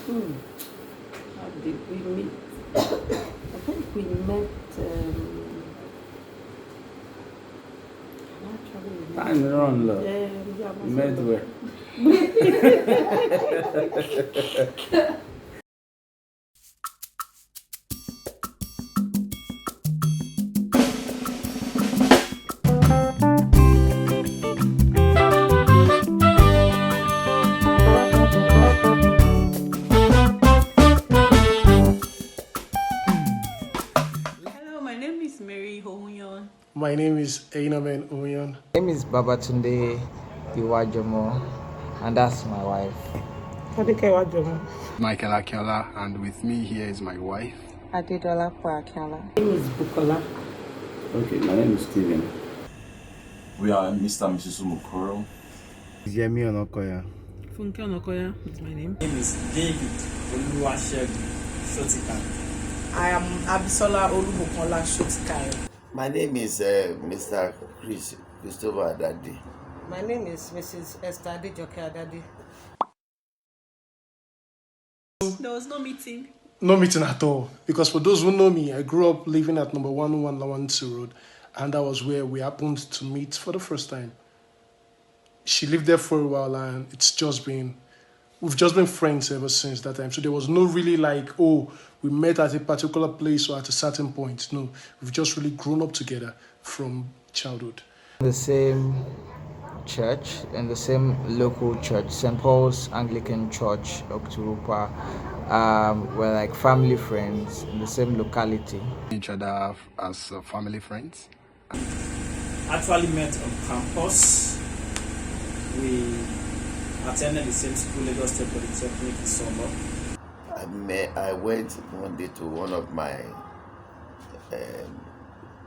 How did we meet? I think we met. Time run, love. Yeah, Met where? Hello, my name is Mary Hohunyon. My name is Einamen Oyon. My name is Babatunde Iwajomo, and that's my wife. Michael Akiola, and with me here is my wife. Adedola Akiola. My name is Bukola. Okay, my name is Steven. We are Mr. and Mrs. Umukoro. Yemi Onokoya. Funke Onokoya is my name. My name is David Oluwasegun Shotikai. I am Abisola Olubukola Shotikai. My name is Mr. Christopher Adadi. My name is Mrs. Esther Adejoke Adadi. There was no meeting. No meeting at all. Because for those who know me, I grew up living at number 101 Lawansu Road. And that was where we happened to meet for the first time. She lived there for a while and we've just been friends ever since that time. So there was no really we met at a particular place or at a certain point. No, we've just really grown up together from childhood. The same church, in the same local church, St. Paul's Anglican Church, Okturupa. We're like family friends in the same locality. Each other as family friends. Actually met on campus. We attended the same school, Lagos State Polytechnic in Summer. I went one day to one of my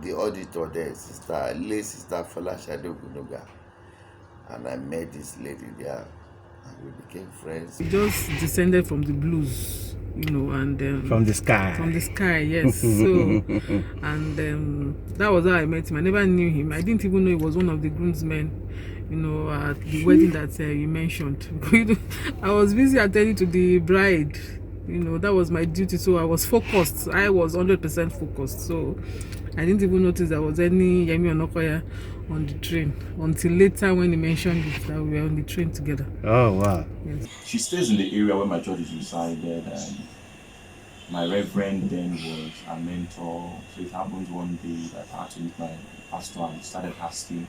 the auditor there, late sister Folashade Ogunoga, and I met this lady there, and we became friends. We just descended from the blues, and From the sky. From the sky, yes. So, and that was how I met him. I never knew him. I didn't even know he was one of the groomsmen, at the wedding that you mentioned. I was busy attending to the bride. That was my duty. So I was focused. I was 100% focused. So I didn't even notice there was any Yemi Onokoya on the train until later when he mentioned it that we were on the train together. Oh, wow. Yes. She stays in the area where my church is resided, and my reverend then was a mentor. So it happened one day that I had to meet my pastor and started asking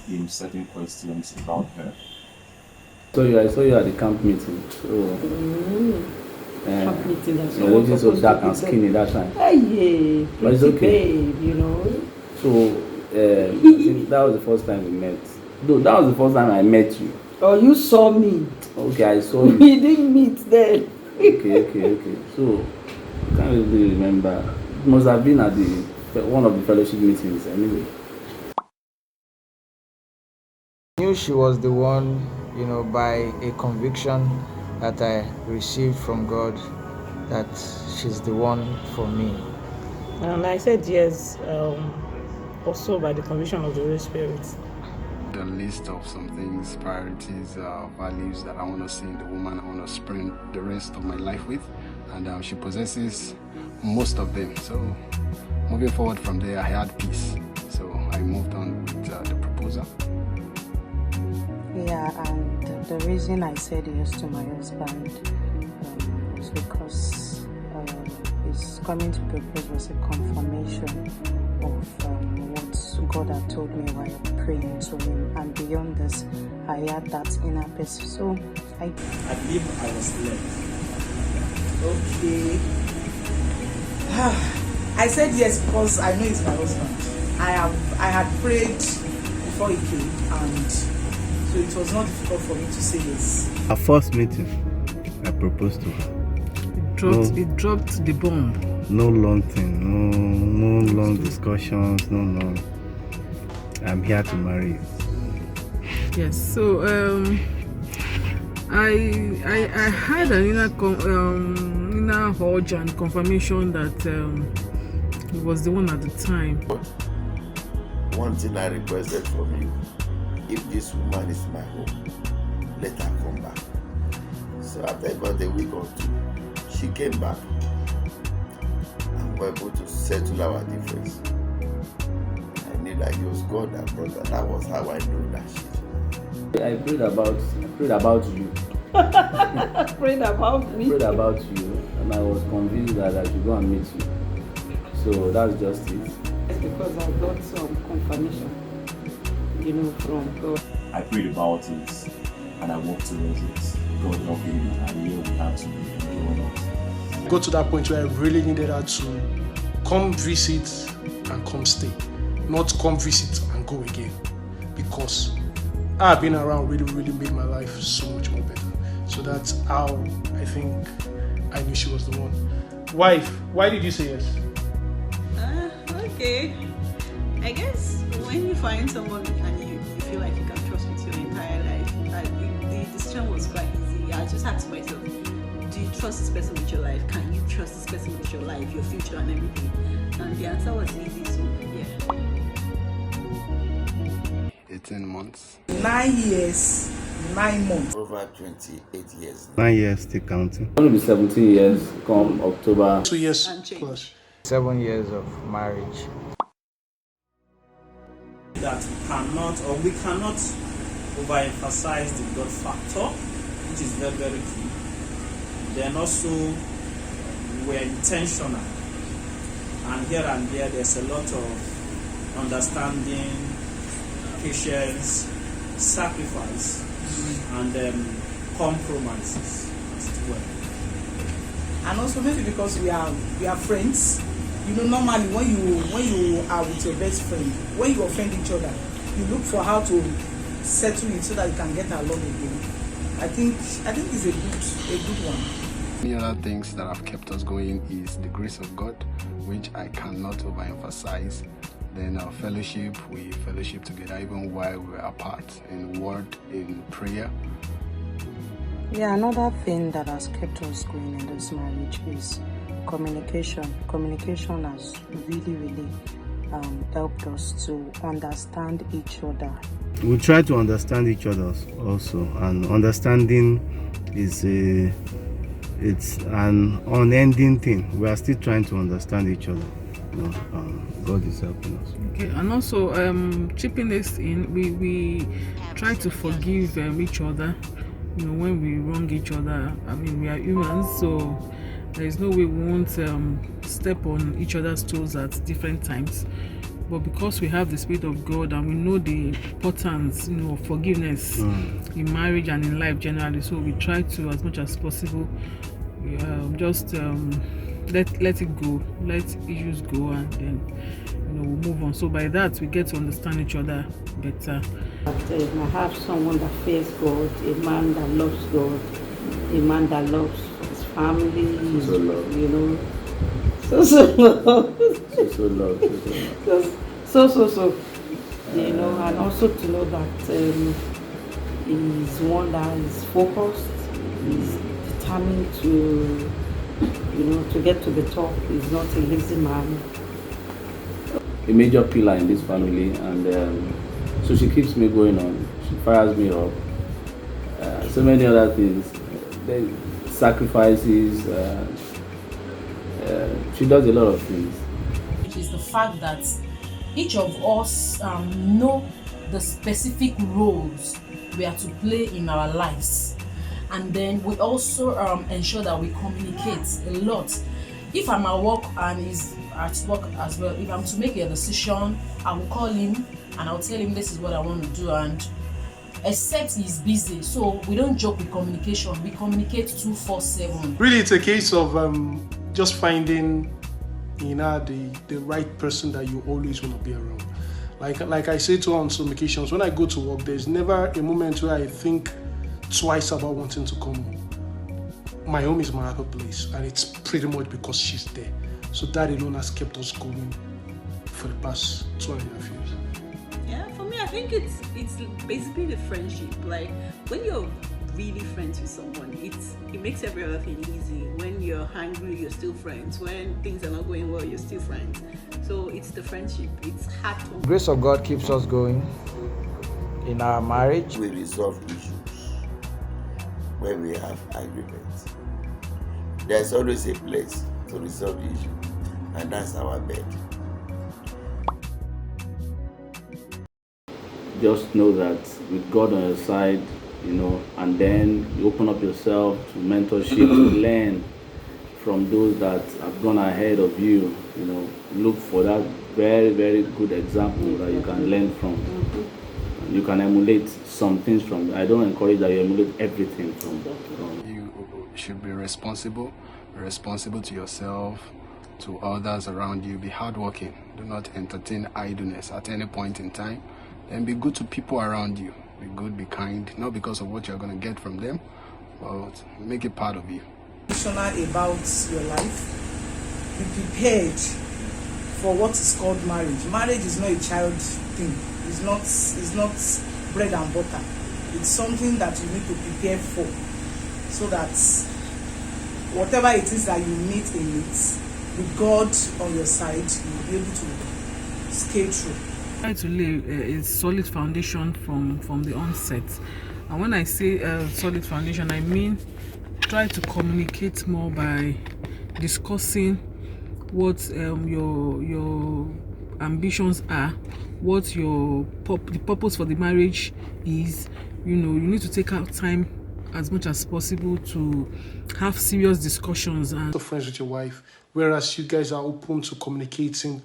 him certain questions about her. So I saw you at the camp meeting. So, Camp meeting. you're looking so dark and skinny that time. Hey, But it's pretty okay. babe, So I think that was the first time we met. No, that was the first time I met you. Oh, you saw me. Okay, I saw you. We didn't meet then. Okay. So I can't really remember. It must have been at one of the fellowship meetings anyway. I knew she was the one, by a conviction that I received from God, that she's the one for me. And I said yes, also by the conviction of the Holy Spirit. The list of some things, priorities, values that I want to see in the woman I want to spend the rest of my life with, and she possesses most of them. So moving forward from there, I had peace. So I moved on with the proposal. Yeah, and the reason I said yes to my husband was because his coming to propose was a confirmation of what God had told me while praying to him. And beyond this, I had that inner peace. So I believe I was led. Okay. I said yes because I know it's my husband. I had prayed before he came, and so it was not difficult for me to say yes. Our first meeting, I proposed to her. It dropped the bomb. No long thing, no long discussions, no. I'm here to marry you. Yes. So I had an inner urge and confirmation that he was the one at the time. One thing I requested from you, if this woman is my home, let her come back. So after about a week or two, she came back and we were able to settle our difference. I knew that it was God that brought her. That was how I knew that she. I prayed about you. Prayed about me. Prayed about you, and I was convinced that I should go and meet you. So that's just it. It's because I got some confirmation, from God. I prayed about it and I walked towards it. God helping me, and here we have to be. Got to that point where I really needed her to come visit and come stay, not come visit and go again, because I've been around really made my life so much more better. So that's how I think I knew she was the one. Wife, why did you say yes? Okay. I guess when you find someone and you feel like you can trust with your entire life, the decision was quite easy. I just asked myself, do you trust this person with your life? Can you trust this person with your life, your future and everything? And the answer was easy, so yeah. 18 months. 9 years, 9 months. Over 28 years. 9 years still counting. It's going to be 17 years come October. 2 years plus. 7 years of marriage. That we cannot overemphasize the God factor, which is very key. Then also we're intentional, and here and there there's a lot of understanding, patience, sacrifice, and compromises as well. And also maybe because we are friends. Normally when you are with your best friend, when you offend each other, you look for how to settle it so that you can get along again. I think it's a good one. Many other things that have kept us going is the grace of God, which I cannot overemphasize. Then our fellowship, we fellowship together even while we're apart, in word, in prayer. Yeah, another thing that has kept us going in this marriage is communication. Communication has really helped us to understand each other. We try to understand each other also, and understanding is it's an unending thing. We are still trying to understand each other. God is helping us. Okay, and also chipping this in, we try to forgive each other. When we wrong each other. I mean, we are humans, so there is no way we won't step on each other's toes at different times. But because we have the Spirit of God and we know the importance, of forgiveness in marriage and in life generally, so we try to, as much as possible, just let it go, let issues go, and then we move on. So by that, we get to understand each other better. I have someone that fears God, a man that loves God, a man that loves his family, So love. And also to know that he's one that is focused, he's determined to get to the top. He's not a lazy man. A major pillar in this family, and so she keeps me going on. She fires me up. So many other things, sacrifices. She does a lot of things. Which is the fact that each of us know the specific roles we are to play in our lives, and then we also ensure that we communicate a lot. If I'm at work and he's at work as well, if I'm to make a decision, I will call him and I'll tell him this is what I want to do, and except he's busy, so we don't joke with communication. We communicate 24/7. Really, it's a case of just finding the right person that you always want to be around. Like I say to her on some occasions, when I go to work, there's never a moment where I think twice about wanting to come home. My home is my happy place, and it's pretty much because she's there. So that alone has kept us going for the past 2.5 years. Yeah, for me, I think it's basically the friendship. Like when you're really friends with someone, it makes every other thing easy. When you're hungry, you're still friends. When things are not going well, you're still friends. So it's the friendship. It's hard to. Grace of God keeps us going in our marriage. We resolve issues. when we have agreements. There's always a place to resolve the issue, and that's our bed. Just know that with God on your side, and then you open up yourself to mentorship, to learn from those that have gone ahead of you. Look for that very, very good example that you can learn from. You can emulate some things from. I don't encourage that you emulate everything from. You should be responsible to yourself, to others around you. Be hardworking. Do not entertain idleness at any point in time. And be good to people around you. Be good, be kind, not because of what you're going to get from them, but make it part of you. About your life, be prepared for what is called marriage. Marriage is not a child thing. It's not bread and butter. It's something that you need to prepare for, so that whatever it is that you meet in it, with God on your side, you'll be able to scale through. Try to lay a solid foundation from the onset. And when I say solid foundation, I mean try to communicate more by discussing what your ambitions are, what the purpose for the marriage is. You need to take out time as much as possible to have serious discussions and friends with your wife, whereas you guys are open to communicating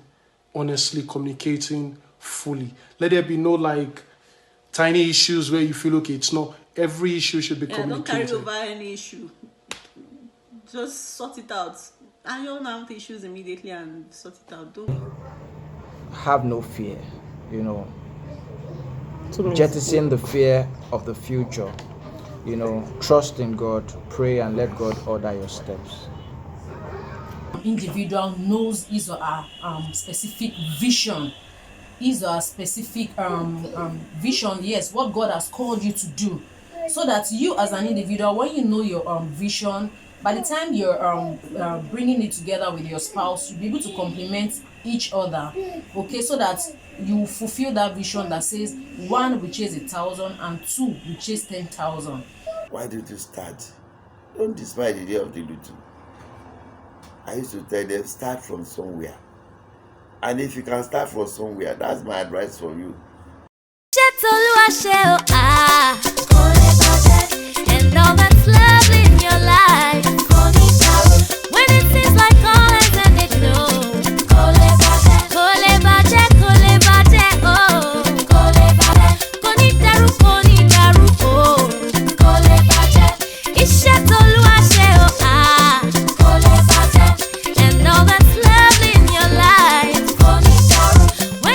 honestly, communicating fully. Let there be no tiny issues where you feel okay. It's not every issue should be communicated. Don't carry over any issue. Just sort it out. Iron out the issues immediately and sort it out. Don't have no fear. Jettison the fear of the future. Trust in God, pray, and let God order your steps. Individual knows his or her specific vision, his or her specific vision, yes, what God has called you to do, so that you as an individual, when you know your vision, by the time you're bringing it together with your spouse, you'll be able to complement each other, okay, so that you fulfill that vision that says 1 will chase 1,000 and 2 will chase 10,000. Why did you start? Don't despise the day of the little. I used to tell them, start from somewhere. And if you can start from somewhere, that's my advice for you.